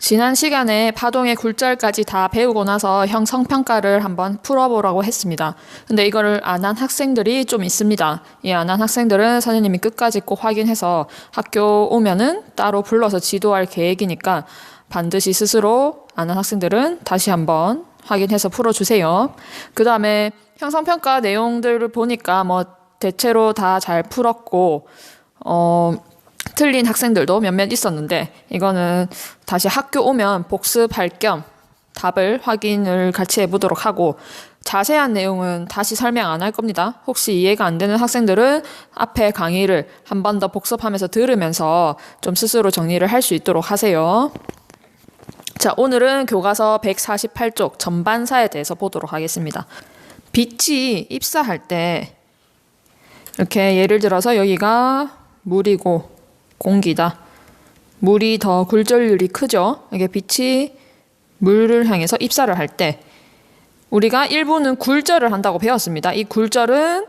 지난 시간에 파동의 굴절까지 다 배우고 나서 형성평가를 한번 풀어보라고 했습니다. 근데 이거를 안 한 학생들이 좀 있습니다. 이 안 한 학생들은 선생님이 끝까지 꼭 확인해서 학교 오면은 따로 불러서 지도할 계획이니까 반드시 스스로 안 한 학생들은 다시 한번 확인해서 풀어주세요. 그 다음에 형성평가 내용들을 보니까 뭐 대체로 다 잘 풀었고, 틀린 학생들도 몇몇 있었는데 이거는 다시 학교 오면 복습할 겸 답을 확인을 같이 해보도록 하고, 자세한 내용은 다시 설명 안 할 겁니다. 혹시 이해가 안 되는 학생들은 앞에 강의를 한 번 더 복습하면서 들으면서 좀 스스로 정리를 할 수 있도록 하세요. 자, 오늘은 교과서 148쪽 전반사에 대해서 보도록 하겠습니다. 빛이 입사할 때 이렇게 예를 들어서 여기가 물이고 공기다. 물이 더 굴절률이 크죠. 이게 빛이 물을 향해서 입사를 할 때 우리가 일부는 굴절을 한다고 배웠습니다. 이 굴절은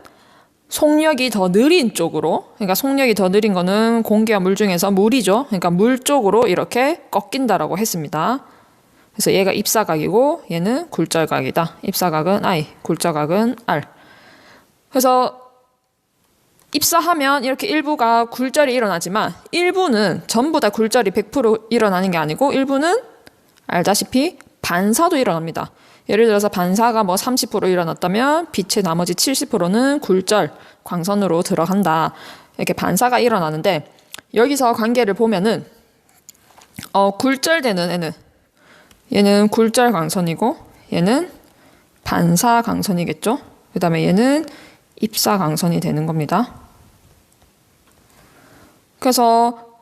속력이 더 느린 쪽으로, 그러니까 속력이 더 느린 거는 공기와 물 중에서 물이죠. 그러니까 물 쪽으로 이렇게 꺾인다라고 했습니다. 그래서 얘가 입사각이고 얘는 굴절각이다. 입사각은 I, 굴절각은 R. 그래서 입사하면 이렇게 일부가 굴절이 일어나지만 일부는 전부 다 굴절이 100% 일어나는 게 아니고 일부는 알다시피 반사도 일어납니다. 예를 들어서 반사가 뭐 30% 일어났다면 빛의 나머지 70%는 굴절, 광선으로 들어간다. 이렇게 반사가 일어나는데 여기서 관계를 보면은 굴절되는 얘는 굴절 광선이고 얘는 반사 광선이겠죠. 그 다음에 얘는 입사 광선이 되는 겁니다. 그래서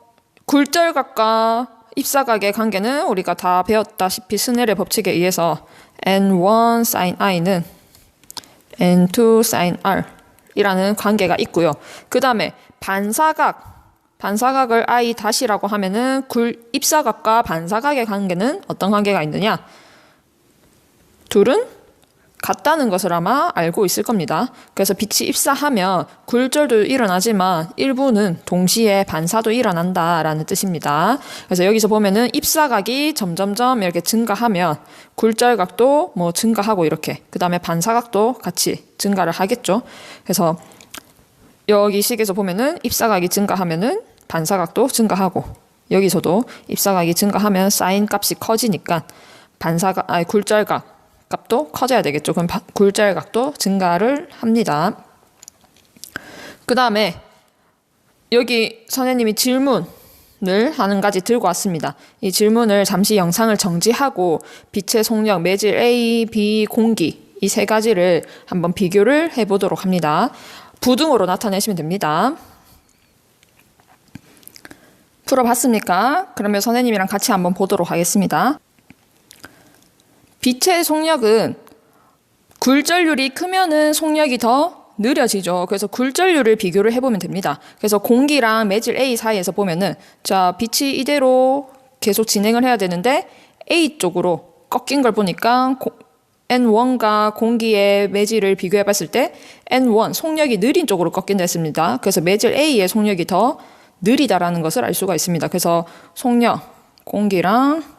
굴절각과 입사각의 관계는 우리가 다 배웠다시피 스넬의 법칙에 의해서 N1 sin I는 N2 sin R 이라는 관계가 있고요. 그 다음에 반사각을 I 다시라고 하면은 입사각과 반사각의 관계는 어떤 관계가 있느냐? 둘은 같다는 것을 아마 알고 있을 겁니다. 그래서 빛이 입사하면 굴절도 일어나지만 일부는 동시에 반사도 일어난다라는 뜻입니다. 그래서 여기서 보면은 입사각이 점점점 이렇게 증가하면 굴절각도 뭐 증가하고 이렇게, 그 다음에 반사각도 같이 증가를 하겠죠. 그래서 여기 식에서 보면은 입사각이 증가하면은 반사각도 증가하고, 여기서도 입사각이 증가하면 사인 값이 커지니까 굴절각 값도 커져야 되겠죠. 그럼 굴절각도 증가를 합니다. 그 다음에 여기 선생님이 질문을 한 가지 들고 왔습니다. 이 질문을 잠시 영상을 정지하고 빛의 속력, 매질 A, B, 공기 이 세 가지를 한번 비교를 해보도록 합니다. 부등호로 나타내시면 됩니다. 풀어봤습니까? 그러면 선생님이랑 같이 한번 보도록 하겠습니다. 빛의 속력은 굴절률이 크면은 속력이 더 느려지죠. 그래서 굴절률을 비교를 해보면 됩니다. 그래서 공기랑 매질 A 사이에서 보면은, 자, 빛이 이대로 계속 진행을 해야 되는데 A 쪽으로 꺾인 걸 보니까 N1과 공기의 매질을 비교해 봤을 때 N1 속력이 느린 쪽으로 꺾인다 했습니다. 그래서 매질 A의 속력이 더 느리다라는 것을 알 수가 있습니다. 그래서 속력, 공기랑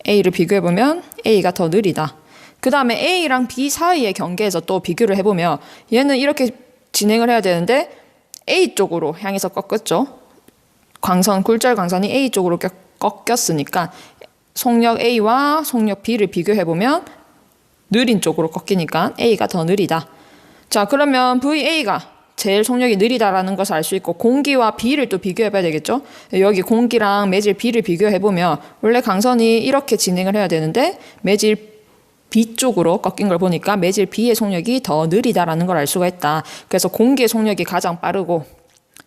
A를 비교해보면 A가 더 느리다. 그 다음에 A랑 B 사이의 경계에서 또 비교를 해보면 얘는 이렇게 진행을 해야 되는데 A 쪽으로 향해서 꺾였죠. 굴절 광선이 A 쪽으로 꺾였으니까 속력 A와 속력 B를 비교해보면 느린 쪽으로 꺾이니까 A가 더 느리다. 자, 그러면 VA가 제일 속력이 느리다라는 것을 알 수 있고 공기와 B를 또 비교해봐야 되겠죠. 여기 공기랑 매질 B를 비교해보면 원래 강선이 이렇게 진행을 해야 되는데 매질 B 쪽으로 꺾인 걸 보니까 매질 B의 속력이 더 느리다라는 걸 알 수가 있다. 그래서 공기의 속력이 가장 빠르고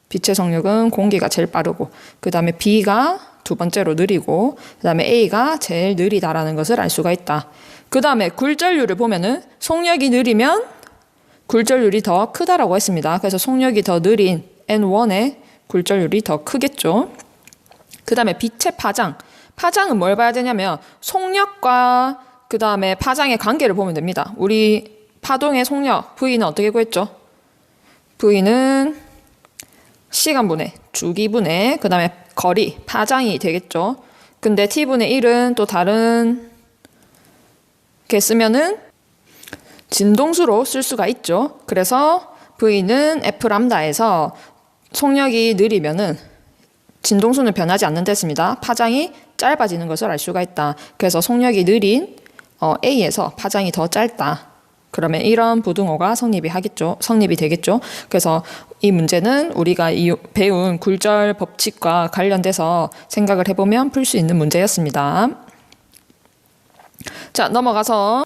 빛의 속력은 공기가 제일 빠르고 그 다음에 B가 두 번째로 느리고 그 다음에 A가 제일 느리다라는 것을 알 수가 있다. 그 다음에 굴절률을 보면은 속력이 느리면 굴절률이 더 크다라고 했습니다. 그래서 속력이 더 느린 N1의 굴절률이 더 크겠죠. 그 다음에 빛의 파장은 뭘 봐야 되냐면 속력과 그 다음에 파장의 관계를 보면 됩니다. 우리 파동의 속력 V는 어떻게 구했죠? V는 시간분의 주기분의 그 다음에 거리, 파장이 되겠죠. 근데 t분의 1은 또 다른 게 쓰면은 진동수로 쓸 수가 있죠. 그래서 V는 F 람다에서 속력이 느리면은 진동수는 변하지 않는다 했습니다. 파장이 짧아지는 것을 알 수가 있다. 그래서 속력이 느린 A에서 파장이 더 짧다. 그러면 이런 부등호가 성립이 되겠죠. 그래서 이 문제는 우리가 배운 굴절 법칙과 관련돼서 생각을 해보면 풀 수 있는 문제였습니다. 자, 넘어가서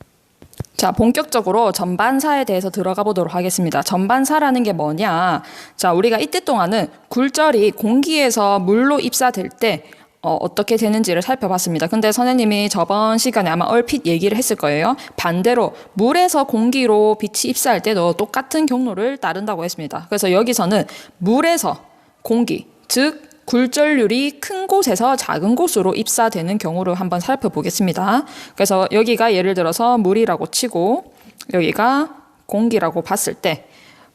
본격적으로 전반사에 대해서 들어가 보도록 하겠습니다. 전반사라는 게 뭐냐? 자, 우리가 이때 동안은 굴절이 공기에서 물로 입사될 때 어떻게 되는지를 살펴봤습니다. 근데 선생님이 저번 시간에 아마 얼핏 얘기를 했을 거예요. 반대로 물에서 공기로 빛이 입사할 때도 똑같은 경로를 따른다고 했습니다. 그래서 여기서는 물에서 공기, 즉 굴절률이 큰 곳에서 작은 곳으로 입사되는 경우를 한번 살펴보겠습니다. 그래서 여기가 예를 들어서 물이라고 치고 여기가 공기라고 봤을 때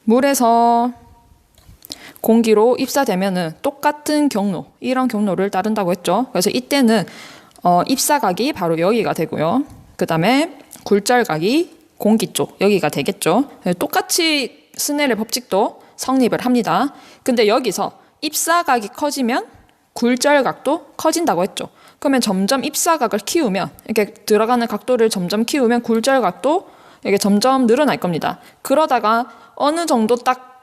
물에서 공기로 입사되면은 똑같은 경로, 이런 경로를 따른다고 했죠. 그래서 이때는 입사각이 바로 여기가 되고요. 그 다음에 굴절각이 공기 쪽, 여기가 되겠죠. 똑같이 스넬의 법칙도 성립을 합니다. 근데 여기서 입사각이 커지면 굴절각도 커진다고 했죠. 그러면 점점 입사각을 키우면, 이렇게 들어가는 각도를 점점 키우면 굴절각도 이게 점점 늘어날 겁니다. 그러다가 어느 정도 딱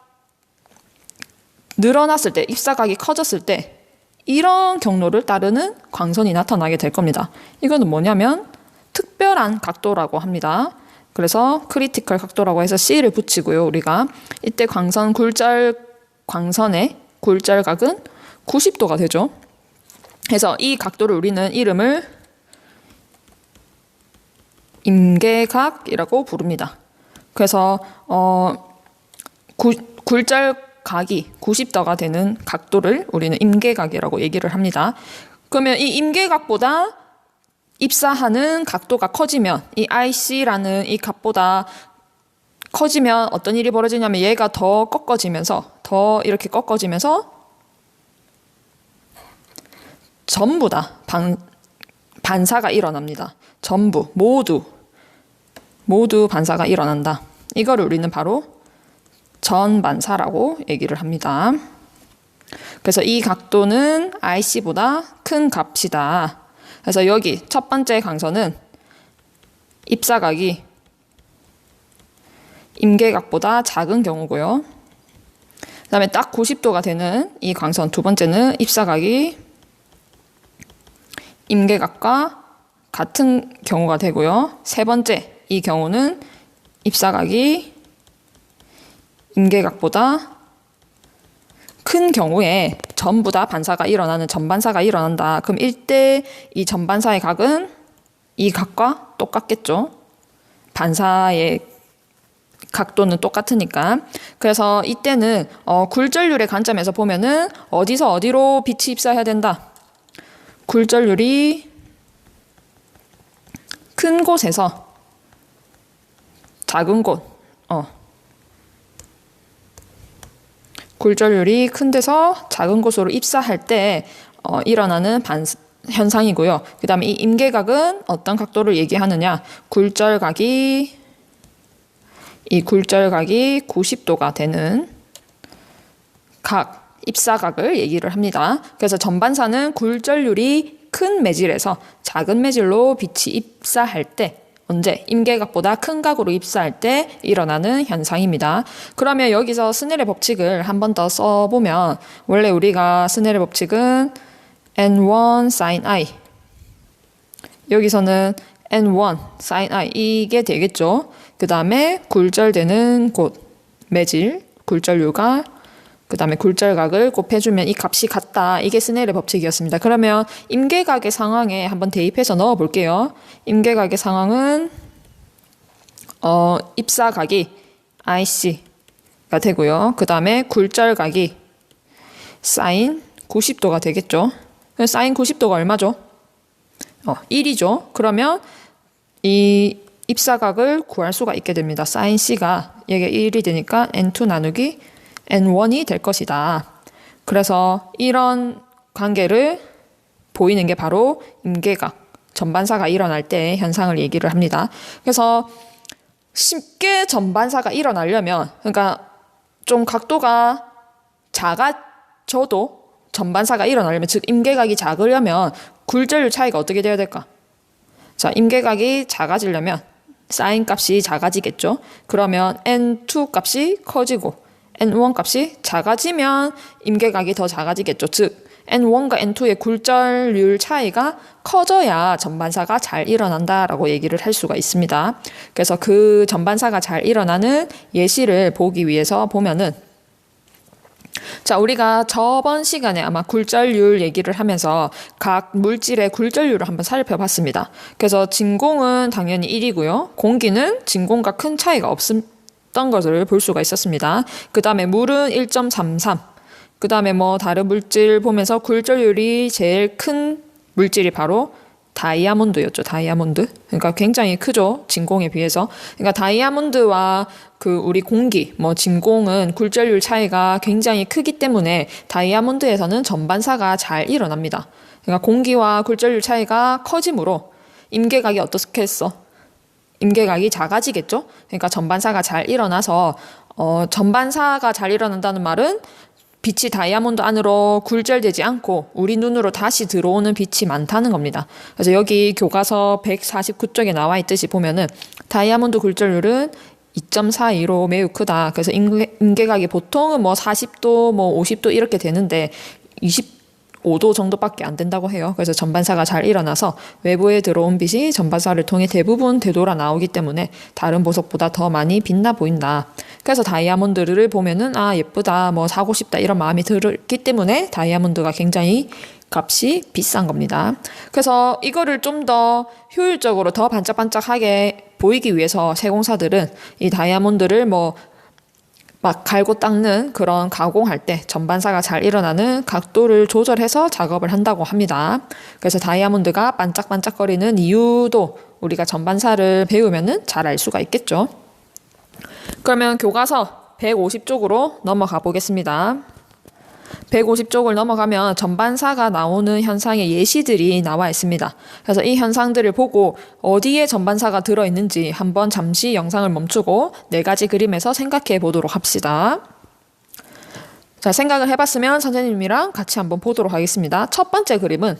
늘어났을 때, 입사각이 커졌을 때 이런 경로를 따르는 광선이 나타나게 될 겁니다. 이거는 뭐냐면 특별한 각도라고 합니다. 그래서 크리티컬 각도라고 해서 C를 붙이고요. 우리가 이때 광선의 굴절각은 90도가 되죠. 그래서 이 각도를 우리는 이름을 임계각이라고 부릅니다. 그래서 굴절각이 90도가 되는 각도를 우리는 임계각이라고 얘기를 합니다. 그러면 이 임계각보다 입사하는 각도가 커지면, 이 IC라는 이 값보다 커지면 어떤 일이 벌어지냐면 얘가 더 이렇게 꺾어지면서 전부 다 반사가 일어납니다. 전부, 모두 반사가 일어난다. 이거를 우리는 바로 전반사라고 얘기를 합니다. 그래서 이 각도는 IC보다 큰 값이다. 그래서 여기 첫 번째 강선은 입사각이 임계각보다 작은 경우고요. 그 다음에 딱 90도가 되는 이 광선 두 번째는 입사각이 임계각과 같은 경우가 되고요. 세 번째 이 경우는 입사각이 임계각보다 큰 경우에 전부 다 반사가 일어나는 전반사가 일어난다. 그럼 이때 이 전반사의 각은 이 각과 똑같겠죠. 반사의 각도는 똑같으니까. 그래서 이때는 굴절률의 관점에서 보면은 어디서 어디로 빛이 입사해야 된다. 굴절률이 큰 곳에서 작은 곳. 굴절률이 큰 데서 작은 곳으로 입사할 때 일어나는 현상이고요. 그 다음에 이 임계각은 어떤 각도를 얘기하느냐. 굴절각이 90도가 되는 입사각을 얘기를 합니다. 그래서 전반사는 굴절률이 큰 매질에서 작은 매질로 빛이 입사할 때, 언제? 임계각보다 큰 각으로 입사할 때 일어나는 현상입니다. 그러면 여기서 스넬의 법칙을 한 번 더 써보면, 원래 우리가 스넬의 법칙은 N1 sin I, 여기서는 N1 sin I 이게 되겠죠. 그 다음에 굴절되는 곳, 매질, 굴절률과 그 다음에 굴절각을 곱해주면 이 값이 같다. 이게 스넬의 법칙이었습니다. 그러면 임계각의 상황에 한번 대입해서 넣어볼게요. 임계각의 상황은 입사각이 IC가 되고요. 그 다음에 굴절각이 사인 90도가 되겠죠. 사인 90도가 얼마죠? 1이죠. 그러면 이 입사각을 구할 수가 있게 됩니다. 사인 C가 이게 1이 되니까 N2 나누기 N1이 될 것이다. 그래서 이런 관계를 보이는 게 바로 임계각, 전반사가 일어날 때 현상을 얘기를 합니다. 그래서 쉽게 전반사가 일어나려면, 그러니까 좀 각도가 작아져도 전반사가 일어나려면, 즉 임계각이 작으려면 굴절률 차이가 어떻게 돼야 될까? 자, 임계각이 작아지려면 사인 값이 작아지겠죠. 그러면 n2 값이 커지고 n1 값이 작아지면 임계각이 더 작아지겠죠. 즉 n1과 n2의 굴절률 차이가 커져야 전반사가 잘 일어난다라고 얘기를 할 수가 있습니다. 그래서 그 전반사가 잘 일어나는 예시를 보기 위해서 보면은, 자, 우리가 저번 시간에 아마 굴절률 얘기를 하면서 각 물질의 굴절률을 한번 살펴봤습니다. 그래서 진공은 당연히 1이고요. 공기는 진공과 큰 차이가 없었던 것을 볼 수가 있었습니다. 그 다음에 물은 1.33. 그 다음에 뭐 다른 물질 보면서 굴절률이 제일 큰 물질이 바로 다이아몬드였죠. 다이아몬드. 그러니까 굉장히 크죠. 진공에 비해서. 그러니까 다이아몬드와 그 우리 공기, 뭐 진공은 굴절률 차이가 굉장히 크기 때문에 다이아몬드에서는 전반사가 잘 일어납니다. 그러니까 공기와 굴절률 차이가 커지므로 임계각이 어떻게 했어? 임계각이 작아지겠죠. 그러니까 전반사가 잘 일어나서 전반사가 잘 일어난다는 말은 빛이 다이아몬드 안으로 굴절되지 않고 우리 눈으로 다시 들어오는 빛이 많다는 겁니다. 그래서 여기 교과서 149쪽에 나와 있듯이 보면은 다이아몬드 굴절률은 2.42로 매우 크다. 그래서 임계각이 보통은 뭐 40도, 뭐 50도 이렇게 되는데 25도 정도밖에 안 된다고 해요. 그래서 전반사가 잘 일어나서 외부에 들어온 빛이 전반사를 통해 대부분 되돌아 나오기 때문에 다른 보석보다 더 많이 빛나 보인다. 그래서 다이아몬드를 보면은 아 예쁘다, 뭐 사고 싶다 이런 마음이 들기 때문에 다이아몬드가 굉장히 값이 비싼 겁니다. 그래서 이거를 좀 더 효율적으로 더 반짝반짝하게 보이기 위해서 세공사들은 이 다이아몬드를 뭐 막 갈고 닦는 그런 가공할 때 전반사가 잘 일어나는 각도를 조절해서 작업을 한다고 합니다. 그래서 다이아몬드가 반짝반짝거리는 이유도 우리가 전반사를 배우면은 잘 알 수가 있겠죠. 그러면 교과서 150쪽으로 넘어가 보겠습니다. 150쪽을 넘어가면 전반사가 나오는 현상의 예시들이 나와 있습니다. 그래서 이 현상들을 보고 어디에 전반사가 들어있는지 한번 잠시 영상을 멈추고 4가지 그림에서 생각해 보도록 합시다. 자, 생각을 해봤으면 선생님이랑 같이 한번 보도록 하겠습니다. 첫 번째 그림은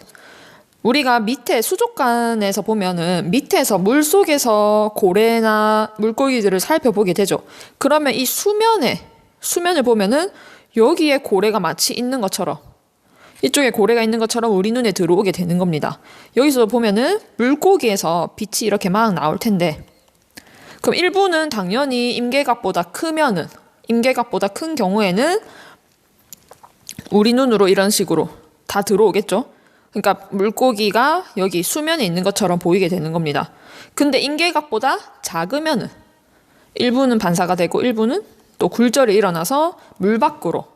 우리가 밑에 수족관에서 보면은 밑에서 물속에서 고래나 물고기들을 살펴보게 되죠. 그러면 이 수면을 보면은 여기에 고래가 마치 있는 것처럼, 이쪽에 고래가 있는 것처럼 우리 눈에 들어오게 되는 겁니다. 여기서 보면은 물고기에서 빛이 이렇게 막 나올 텐데, 그럼 일부는 당연히 임계각보다 큰 경우에는 우리 눈으로 이런 식으로 다 들어오겠죠. 그러니까 물고기가 여기 수면에 있는 것처럼 보이게 되는 겁니다. 근데 임계각보다 작으면은 일부는 반사가 되고 일부는 또 굴절이 일어나서 물 밖으로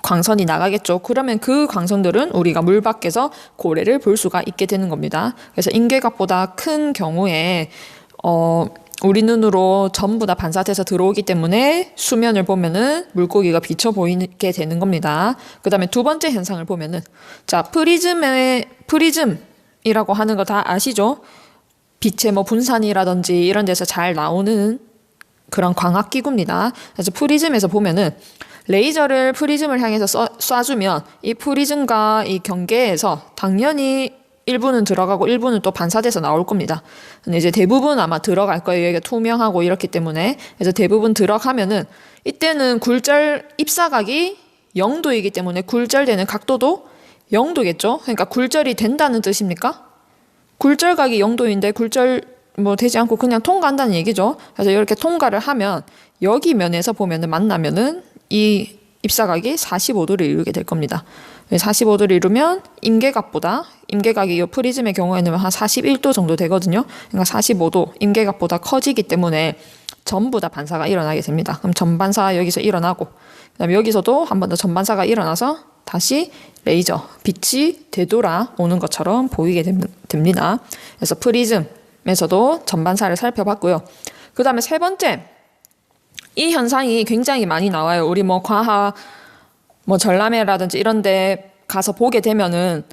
광선이 나가겠죠. 그러면 그 광선들은 우리가 물 밖에서 고래를 볼 수가 있게 되는 겁니다. 그래서 임계각보다 큰 경우에 우리 눈으로 전부 다 반사돼서 들어오기 때문에 수면을 보면은 물고기가 비쳐 보이게 되는 겁니다. 그 다음에 두 번째 현상을 보면은, 자, 프리즘이라고 하는 거 다 아시죠? 빛의 뭐 분산이라든지 이런 데서 잘 나오는 그런 광학기구입니다. 그래서 프리즘에서 보면은 레이저를 프리즘을 향해서 쏴주면 이 프리즘과 이 경계에서 당연히 일부는 들어가고 일부는 또 반사돼서 나올 겁니다. 근데 이제 대부분 아마 들어갈 거예요. 여기가 투명하고 이렇기 때문에. 그래서 대부분 들어가면은 이때는 굴절 입사각이 0도이기 때문에 굴절되는 각도도 0도겠죠. 그러니까 굴절이 된다는 뜻입니까? 굴절각이 0도인데 굴절 뭐 되지 않고 그냥 통과한다는 얘기죠. 그래서 이렇게 통과를 하면 여기 면에서 보면은 만나면은 이 입사각이 45도를 이루게 될 겁니다. 45도를 이루면 임계각이 이 프리즘의 경우에는 한 41도 정도 되거든요. 그러니까 45도 임계각보다 커지기 때문에 전부 다 반사가 일어나게 됩니다. 그럼 전반사 여기서 일어나고, 그다음에 여기서도 한 번 더 전반사가 일어나서 다시 레이저 빛이 되돌아오는 것처럼 보이게 됩니다. 그래서 프리즘에서도 전반사를 살펴봤고요. 그 다음에 세 번째, 이 현상이 굉장히 많이 나와요. 우리 뭐 과학, 뭐 전람회라든지 이런 데 가서 보게 되면은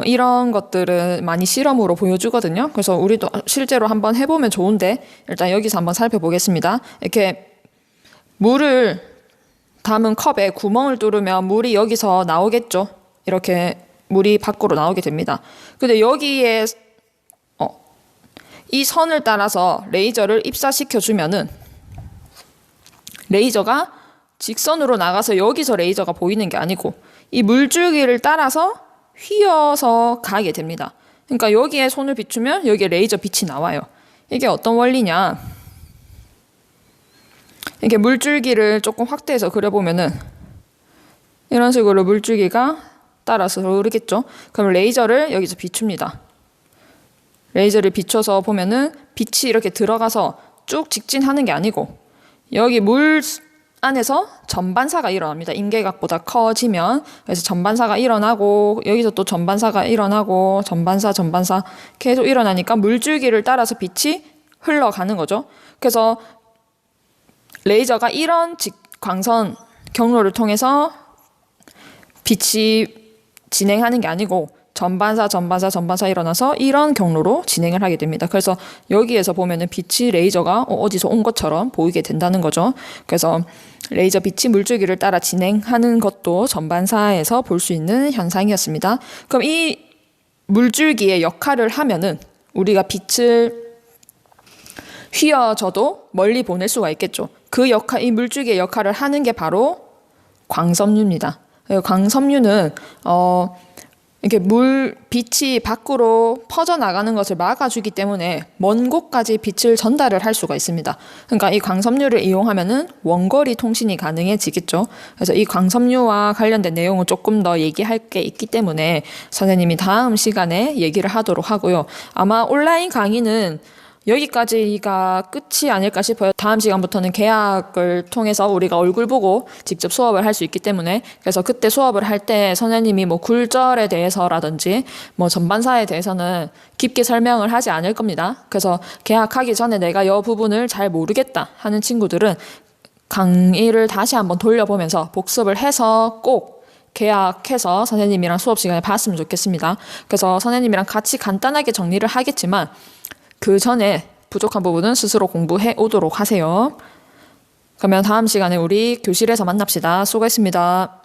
이런 것들은 많이 실험으로 보여주거든요. 그래서 우리도 실제로 한번 해보면 좋은데 일단 여기서 한번 살펴보겠습니다. 이렇게 물을 담은 컵에 구멍을 뚫으면 물이 여기서 나오겠죠. 이렇게 물이 밖으로 나오게 됩니다. 근데 여기에 이 선을 따라서 레이저를 입사시켜 주면은 레이저가 직선으로 나가서 여기서 레이저가 보이는 게 아니고 이 물줄기를 따라서 휘어서 가게 됩니다. 그러니까 여기에 손을 비추면 여기에 레이저 빛이 나와요. 이게 어떤 원리냐? 이렇게 물줄기를 조금 확대해서 그려보면은 이런 식으로 물줄기가 따라서 흐르겠죠. 그럼 레이저를 여기서 비춥니다. 레이저를 비춰서 보면은 빛이 이렇게 들어가서 쭉 직진하는 게 아니고 여기 물 안에서 전반사가 일어납니다. 임계각보다 커지면. 그래서 전반사가 일어나고 여기서 또 전반사가 일어나고 전반사 계속 일어나니까 물줄기를 따라서 빛이 흘러가는 거죠. 그래서 레이저가 이런 광선 경로를 통해서 빛이 진행하는 게 아니고 전반사 일어나서 이런 경로로 진행을 하게 됩니다. 그래서 여기에서 보면은 빛이 레이저가 어디서 온 것처럼 보이게 된다는 거죠. 그래서 레이저 빛이 물줄기를 따라 진행하는 것도 전반사에서 볼 수 있는 현상이었습니다. 그럼 이 물줄기의 역할을 하면은 우리가 빛을 휘어져도 멀리 보낼 수가 있겠죠. 이 물줄기의 역할을 하는 게 바로 광섬유입니다. 광섬유는 이렇게 빛이 밖으로 퍼져나가는 것을 막아주기 때문에 먼 곳까지 빛을 전달을 할 수가 있습니다. 그러니까 이 광섬유를 이용하면은 원거리 통신이 가능해지겠죠. 그래서 이 광섬유와 관련된 내용은 조금 더 얘기할 게 있기 때문에 선생님이 다음 시간에 얘기를 하도록 하고요. 아마 온라인 강의는 여기까지가 끝이 아닐까 싶어요. 다음 시간부터는 계약을 통해서 우리가 얼굴 보고 직접 수업을 할 수 있기 때문에 그래서 그때 수업을 할 때 선생님이 뭐 굴절에 대해서라든지 뭐 전반사에 대해서는 깊게 설명을 하지 않을 겁니다. 그래서 계약하기 전에 내가 이 부분을 잘 모르겠다 하는 친구들은 강의를 다시 한번 돌려보면서 복습을 해서 꼭 계약해서 선생님이랑 수업 시간에 봤으면 좋겠습니다. 그래서 선생님이랑 같이 간단하게 정리를 하겠지만 그 전에 부족한 부분은 스스로 공부해 오도록 하세요. 그러면 다음 시간에 우리 교실에서 만납시다. 수고했습니다.